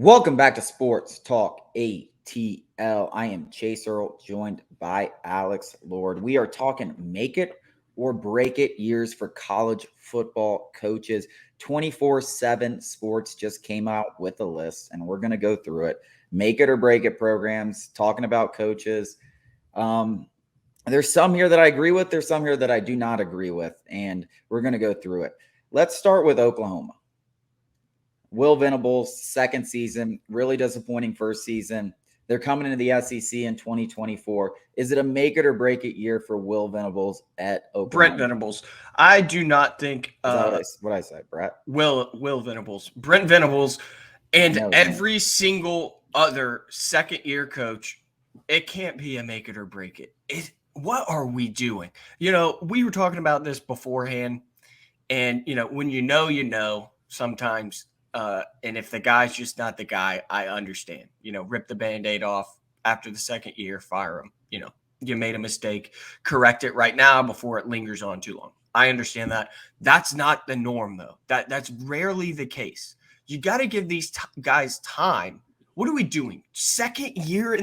Welcome back to Sports Talk ATL. I am Chase Earl, joined by Alex Lord. We are talking make it or break it years for college football coaches. 24/7 Sports just came out with a list, and we're going to go through it. Make it or break it programs, talking about coaches. Um, there's some here that I agree with. There's some here that I do not agree with, and we're going to go through it. Let's start with Oklahoma. Will Venables, second season, really disappointing first season. They're coming into the SEC in 2024. Is it a make it or break it year for Will Venables at Oklahoma? Brent Venables. I do not think Is that what I said, Brett? Will Venables, Brent Venables, and No, every single other second-year coach, it can't be a make it or break it. What are we doing? We were talking about this beforehand, and when you know, sometimes. And if the guy's just not the guy, I understand. Rip the Band-Aid off after the second year, fire him. You made a mistake, correct it right now before it lingers on too long. I understand that. That's not the norm, though. That's rarely the case. You got to give these guys time. What are we doing? Second year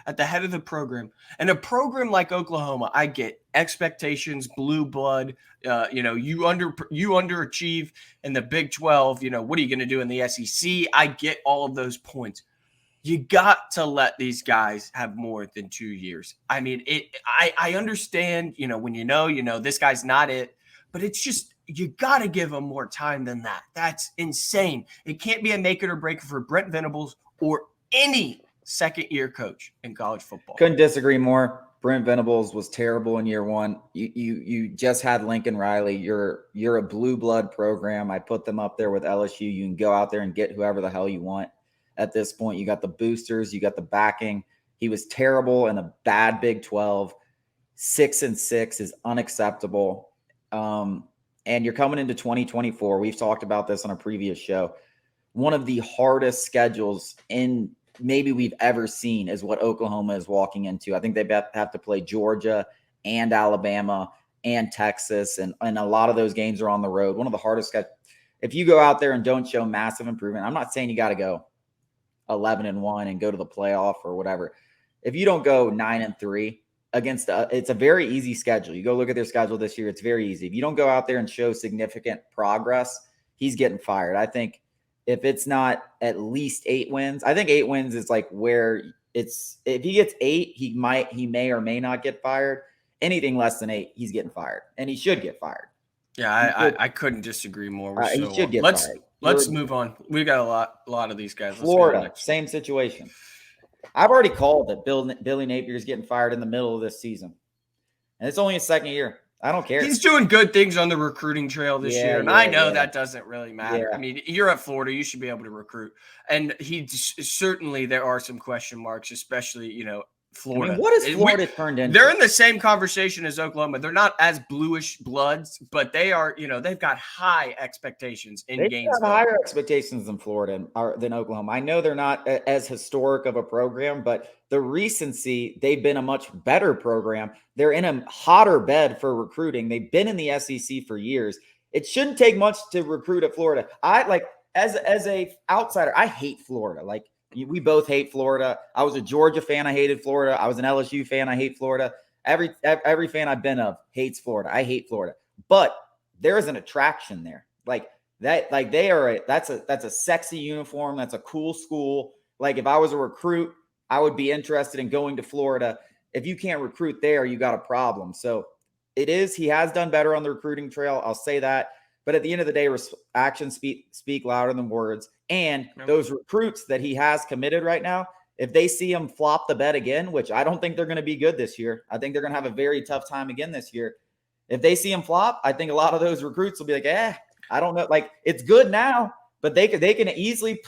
at the head of the program. And a program like Oklahoma, I get expectations, blue blood. You underachieve in the Big 12. What are you going to do in the SEC? I get all of those points. You got to let these guys have more than 2 years. I mean, I understand, when this guy's not it, but it's just, you got to give them more time than that. That's insane. It can't be a make it or break it for Brent Venables or any second-year coach in college football. Couldn't disagree more. Brent Venables was terrible in year one. You just had Lincoln Riley. You're a blue blood program. I put them up there with LSU. You can go out there and get whoever the hell you want. At this point, you got the boosters, you got the backing. He was terrible in a bad Big 12. 6-6 is unacceptable. And you're coming into 2024. We've talked about this on a previous show. One of the hardest schedules in maybe we've ever seen is what Oklahoma is walking into. I think they have to play Georgia and Alabama and Texas, and a lot of those games are on the road. One of the hardest schedules. If you go out there and don't show massive improvement, I'm not saying you got to go 11-1 and go to the playoff or whatever. If you don't go 9-3 against it's a very easy schedule. You go look at their schedule this year. It's very easy. If you don't go out there and show significant progress, he's getting fired. I think if it's not at least 8 wins, I think 8 wins is like where it's, if he gets 8, he may or may not get fired. Anything less than 8, he's getting fired, and he should get fired. Yeah, I couldn't disagree more. He should get fired. Let's move on. We got a lot of these guys. Florida, same situation. I've already called that Billy Napier is getting fired in the middle of this season, and it's only his second year. I don't care. He's doing good things on the recruiting trail this year, and I know that doesn't really matter. Yeah. I mean, you're at Florida, you should be able to recruit, and certainly there are some question marks, especially Florida. I mean, what has Florida turned into? They're in the same conversation as Oklahoma. They're not as bluish bloods, but they are, they've got high expectations in Gainesville. They have higher expectations than Florida than Oklahoma. I know they're not as historic of a program, but the recency, they've been a much better program. They're in a hotter bed for recruiting. They've been in the SEC for years. It shouldn't take much to recruit at Florida. As a outsider, I hate Florida. We both hate Florida. I was a Georgia fan. I hated Florida. I was an LSU fan. I hate Florida. Every fan I've been of hates Florida. I hate Florida. But there is an attraction there. That's a sexy uniform. That's a cool school. Like, if I was a recruit, I would be interested in going to Florida. If you can't recruit there, you got a problem. So he has done better on the recruiting trail. I'll say that. But at the end of the day, actions speak louder than words. And those recruits that he has committed right now, if they see him flop the bet again, which I don't think they're going to be good this year. I think they're going to have a very tough time again this year. If they see him flop, I think a lot of those recruits will be like, I don't know. It's good now, but they can easily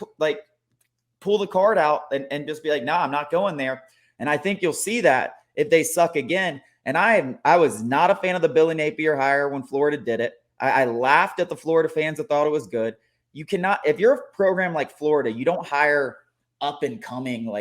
pull the card out and just be like, no, I'm not going there. And I think you'll see that if they suck again. And I was not a fan of the Billy Napier hire when Florida did it. I laughed at the Florida fans that thought it was good. You cannot, if you're a program like Florida, you don't hire up and coming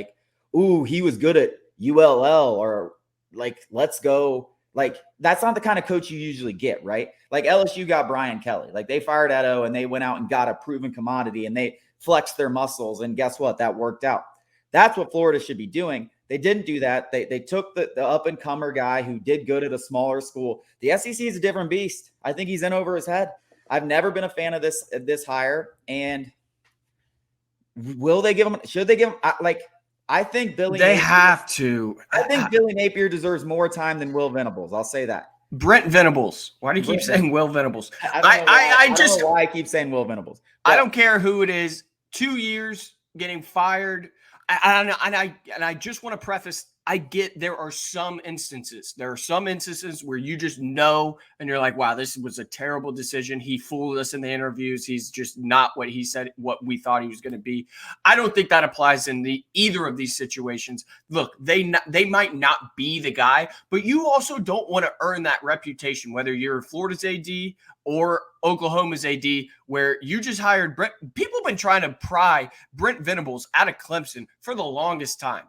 he was good at ULL, or let's go Like, that's not the kind of coach you usually get, right? Like LSU got Brian Kelly. Like, they fired Edo and they went out and got a proven commodity and they flexed their muscles. And guess what? That worked out. That's what Florida should be doing. They didn't do that. They took the up-and-comer guy who did good at a smaller school. The SEC is a different beast. I think he's in over his head. I've never been a fan of this hire. And will they give him? Should they give him? I think Billy. They Napier, have to. I think Billy Napier deserves more time than Will Venables. I'll say that. Brent Venables. Why do you keep saying Will Venables? I don't know why I keep saying Will Venables. I don't care who it is. 2 years getting fired. And I just want to preface, I get there are some instances. There are some instances where you just know and you're like, wow, this was a terrible decision. He fooled us in the interviews. He's just not what he said, what we thought he was going to be. I don't think that applies in either of these situations. Look, they might not be the guy, but you also don't want to earn that reputation, whether you're Florida's AD or Oklahoma's AD, where you just hired Brent. People have been trying to pry Brent Venables out of Clemson for the longest time.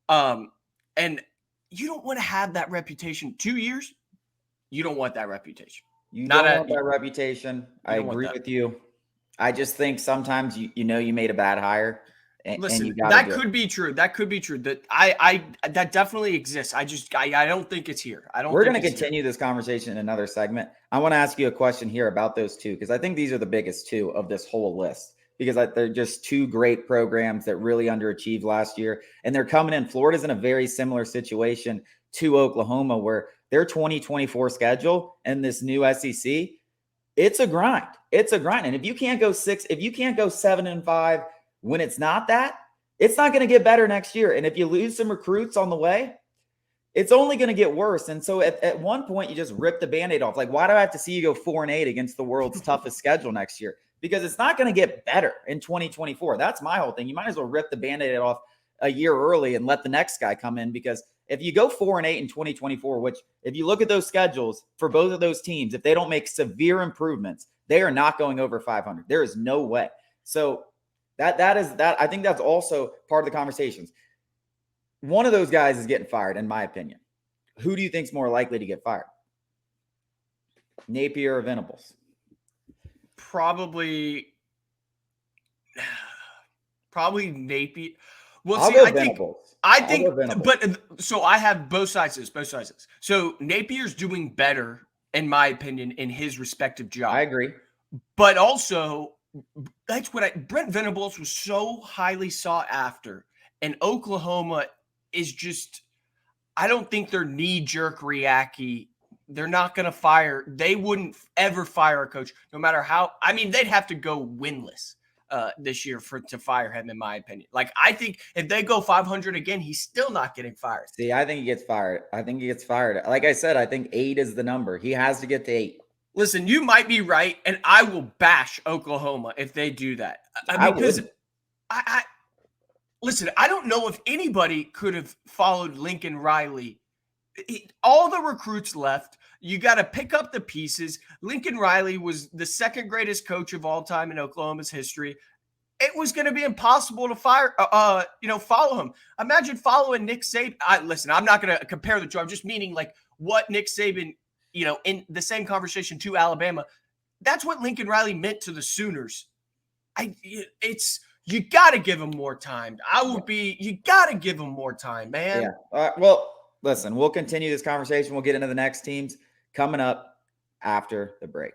And you don't want to have that reputation. 2 years, you don't want that reputation. You don't want that reputation. I agree with you. I just think sometimes you made a bad hire. Listen, that could be true. That could be true. That that definitely exists. I don't think it's here. We're going to continue this conversation in another segment. I want to ask you a question here about those two, because I think these are the biggest two of this whole list, because they're just two great programs that really underachieved last year. And they're coming in. Florida's in a very similar situation to Oklahoma, where their 2024 schedule and this new SEC, it's a grind. It's a grind. And if you can't go 7-5, when it's not that, it's not going to get better next year. And if you lose some recruits on the way, it's only going to get worse. And so at one point, you just rip the Band-Aid off. Like, why do I have to see you go 4-8 against the world's toughest schedule next year? Because it's not going to get better in 2024. That's my whole thing. You might as well rip the Band-Aid off a year early and let the next guy come in. Because if you go 4-8 in 2024, which if you look at those schedules for both of those teams, if they don't make severe improvements, they are not going over 500. There is no way. So that is that. I think that's also part of the conversations. One of those guys is getting fired, in my opinion. Who do you think is more likely to get fired? Napier or Venables? Probably Napier. Well, I'll see, go I Venables. think, but so I have both sides of this. So Napier's doing better, in my opinion, in his respective job. I agree. But also, that's what Brent Venables was so highly sought after, and Oklahoma is just, I don't think they're knee-jerk reacky. They're not going to fire. They wouldn't ever fire a coach, no matter how. I mean, they'd have to go winless this year to fire him, in my opinion. Like, I think if they go 500 again, he's still not getting fired. See, I think he gets fired. Like I said, I think 8 is the number. He has to get to 8. Listen, you might be right, and I will bash Oklahoma if they do that. Listen, I don't know if anybody could have followed Lincoln Riley. All the recruits left. You got to pick up the pieces. Lincoln Riley was the second greatest coach of all time in Oklahoma's history. It was going to be impossible to follow him. Imagine following Nick Saban. Listen, I'm not going to compare the two. I'm just meaning like what Nick Saban, in the same conversation to Alabama. That's what Lincoln Riley meant to the Sooners. You got to give him more time. You got to give him more time, man. Yeah. Well, listen, we'll continue this conversation. We'll get into the next teams coming up after the break.